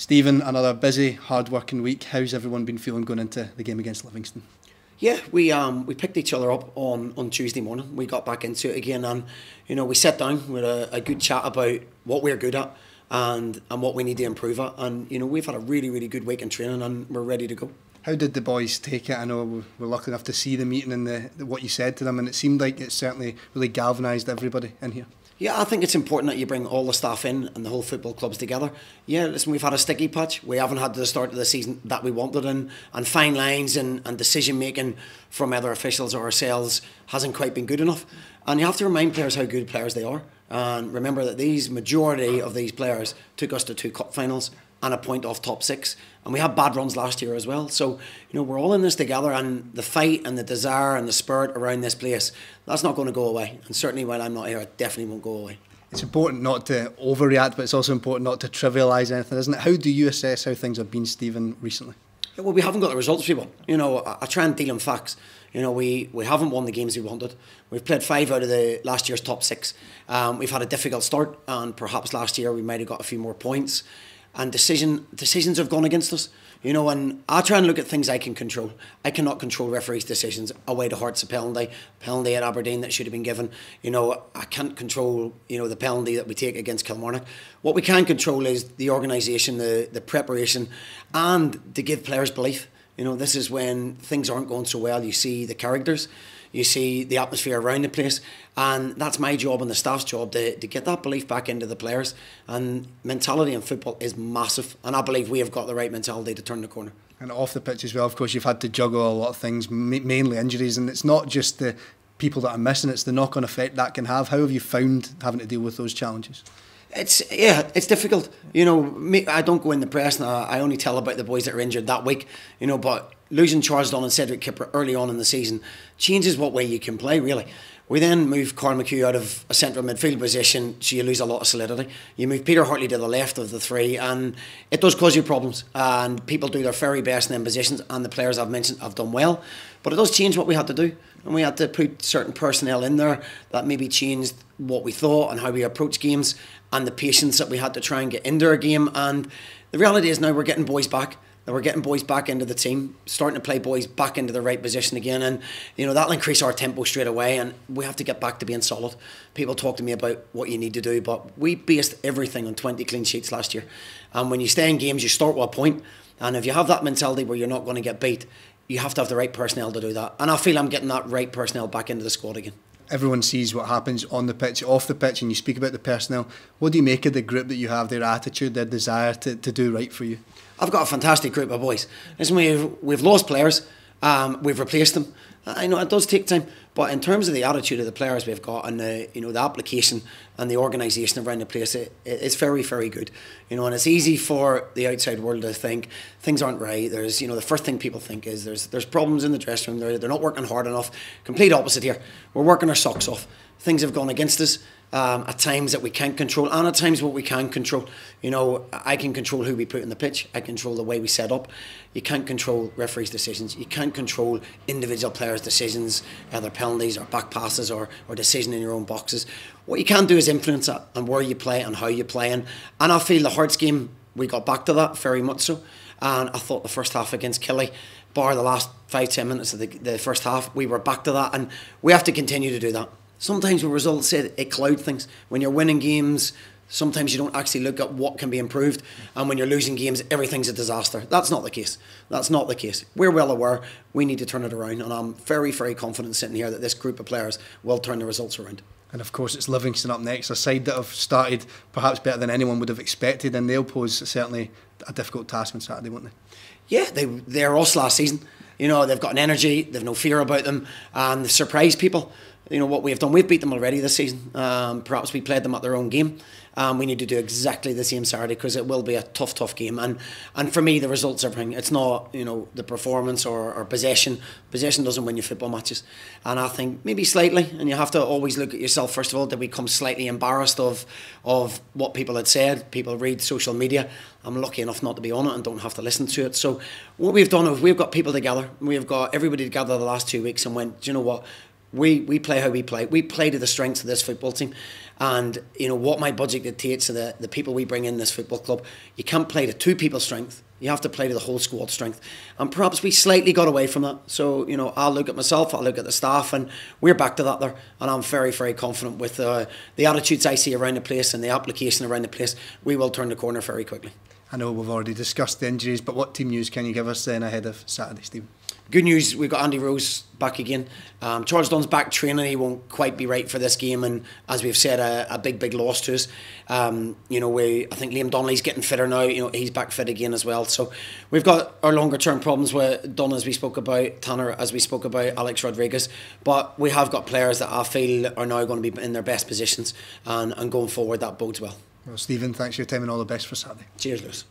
Stephen, another busy, hard-working week. How's everyone been feeling going into the game against Livingston? Yeah, we picked each other up on Tuesday morning. We got back into it again, and we sat down with a good chat about what we're good at and what we need to improve at. And we've had a really good week in training, and we're ready to go. How did the boys take it? I know we're lucky enough to see the meeting and what you said to them, and it seemed like it certainly really galvanised everybody in here. Yeah, I think it's important that you bring all the staff in and the whole football clubs together. Yeah, listen, we've had a sticky patch. We haven't had the start of the season that we wanted, and fine lines and decision making from other officials or ourselves hasn't quite been good enough. And you have to remind players how good players they are. And remember that majority of these players took us to 2 cup finals and a point off top 6. And we had bad runs last year as well. So, we're all in this together, and the fight and the desire and the spirit around this place, that's not going to go away. And certainly while I'm not here, it definitely won't go away. It's important not to overreact, but it's also important not to trivialise anything, isn't it? How do you assess how things have been, Stephen, recently? Yeah, well, we haven't got the results we want. I try and deal in facts. We haven't won the games we wanted. We've played 5 out of the last year's top 6. We've had a difficult start, and perhaps last year we might have got a few more points. And decisions have gone against us, and I try and look at things I can control. I cannot control referees' decisions. Away to Hearts, a penalty at Aberdeen that should have been given. I can't control, the penalty that we take against Kilmarnock. What we can control is the organisation, the preparation, and to give players belief. This is when things aren't going so well. You see the characters, you see the atmosphere around the place, and that's my job and the staff's job to get that belief back into the players. And mentality in football is massive, and I believe we have got the right mentality to turn the corner. And off the pitch as well, of course, you've had to juggle a lot of things, mainly injuries, and it's not just the people that are missing, it's the knock-on effect that can have. How have you found having to deal with those challenges? It's difficult. I don't go in the press, and I only tell about the boys that are injured that week. But losing Charles Dunn and Cedric Kipper early on in the season changes what way you can play, really. We then move Carl McHugh out of a central midfield position, so you lose a lot of solidity. You move Peter Hartley to the left of the 3, and it does cause you problems. And people do their very best in them positions, and the players I've mentioned have done well. But it does change what we had to do. And we had to put certain personnel in there that maybe changed what we thought and how we approach games, and the patience that we had to try and get into our game. And the reality is now we're getting boys back. We're getting boys back into the team, starting to play boys back into the right position again, and that'll increase our tempo straight away, and we have to get back to being solid. People talk to me about what you need to do, but we based everything on 20 clean sheets last year. And when you stay in games, you start with a point, and if you have that mentality where you're not going to get beat, you have to have the right personnel to do that. And I feel I'm getting that right personnel back into the squad again. Everyone sees what happens on the pitch, off the pitch, and you speak about the personnel. What do you make of the group that you have, their attitude, their desire to do right for you? I've got a fantastic group of boys. Listen, we've lost players, we've replaced them. I know it does take time, but in terms of the attitude of the players we've got, and the application and the organisation around the place, it's very good. And it's easy for the outside world to think things aren't right. There's the first thing people think is there's problems in the dressing room. They're not working hard enough. Complete opposite here. We're working our socks off. Things have gone against us at times that we can't control, and at times what we can control. I can control who we put in the pitch. I control the way we set up. You can't control referees' decisions. You can't control individual players' decisions, either penalties or back passes or decision in your own boxes. What you can do is influence that and where you play and how you play. And I feel the Hearts game, we got back to that very much so. And I thought the first half against Killie, bar the last 5-10 minutes of the first half, we were back to that, and we have to continue to do that. Sometimes when results say it cloud things. When you're winning games, sometimes you don't actually look at what can be improved, and when you're losing games, everything's a disaster. That's not the case. That's not the case. We're well aware we need to turn it around, and I'm very confident sitting here that this group of players will turn the results around. And of course it's Livingston up next, a side that have started perhaps better than anyone would have expected, and they'll pose certainly a difficult task on Saturday, won't they? Yeah, they're us last season. They've got an energy, they've no fear about them, and they've surprised people. What we've done, we've beat them already this season. Perhaps we played them at their own game. We need to do exactly the same Saturday, because it will be a tough game. And for me, the results everything. It's not the performance or possession. Possession doesn't win you football matches. And I think maybe slightly, and you have to always look at yourself first of all. Did we come slightly embarrassed of what people had said? People read social media. I'm lucky enough not to be on it and don't have to listen to it. So what we've done is we've got people together. We've got everybody together the last 2 weeks and went, do you know what? We play how we play. We play to the strengths of this football team. And, you know, what my budget dictates to the people we bring in this football club, you can't play to two people's strength. You have to play to the whole squad strength. And perhaps we slightly got away from that. So, you know, I'll look at myself, I'll look at the staff, and we're back to that there. And I'm very, very confident with the attitudes I see around the place and the application around the place. We will turn the corner very quickly. I know we've already discussed the injuries, but what team news can you give us then ahead of Saturday, Stephen? Good news, we've got Andy Rose back again. Charles Dunn's back training. He won't quite be right for this game, and as we've said, a big loss to us. You know, I think Liam Donnelly's getting fitter now. You know, he's back fit again as well. So we've got our longer term problems with Dunn, as we spoke about, Tanner, as we spoke about, Alex Rodriguez. But we have got players that I feel are now going to be in their best positions, and going forward, that bodes well. Well, Stephen, thanks for your time and all the best for Saturday. Cheers, Lewis.